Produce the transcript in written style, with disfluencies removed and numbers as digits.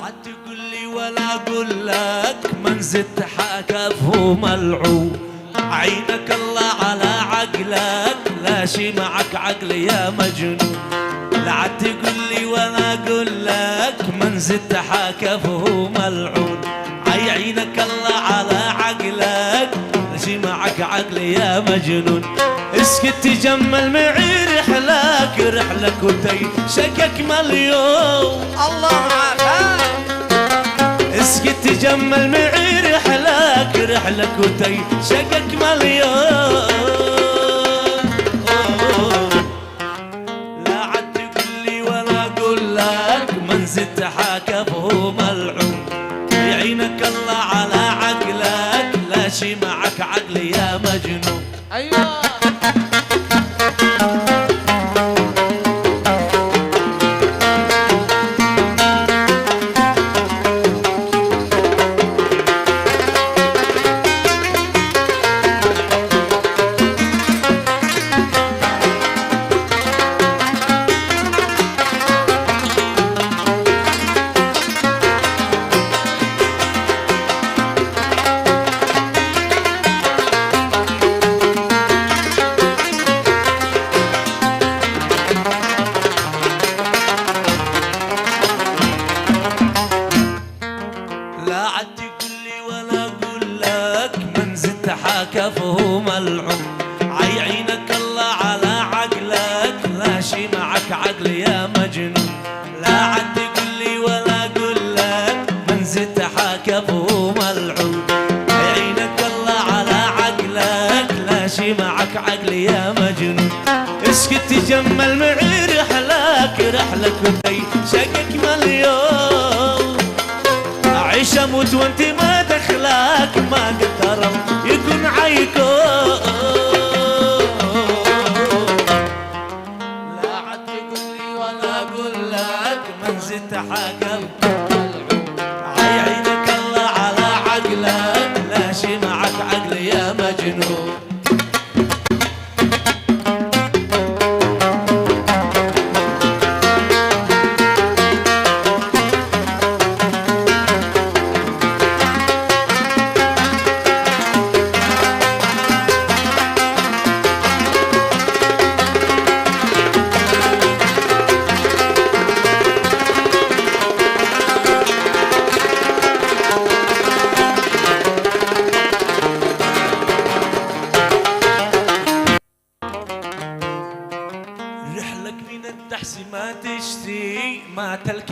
عاد تقول لي ولا اقول لك من زدت حكفه ملعون. عينك الله على عقلك لا شي معك عقل يا مجنون. لا عاد تقول لي ولا اقول لك من زدت حكفه ملعون. عينك الله على عقلك لا شي معك عقل يا مجنون. اسكت تجمل معي رحلك وتي شكك مليون. الله معك. اسكت تجمل معي رحلك وتي شكك مليون. لا عاد تقول لي ولا اقول لك من زدت حكفه ملعون. يعينك الله على عقلك لا شي معك عقل يا مجنون. ايوه حكفه ملعون. عينك الله على عقلك لا شي معك عقل يا مجنون. لا عاد تقول لي ولا اقول لك من زدت حكفه ملعون. عينك الله على عقلك لا شي معك عقل يا مجنون. اسكت تجمل معي رحلك وتي شقك مليون. عيش اموت وانت ما دخلك ما قدر يكون عيكون. لا عاد تقول لي ولا اقول لك من زدت حكم. عينك الله على عقلك لا شي معك عقل يا مجنون. رحلك من الدحس ما تشتي ما تلك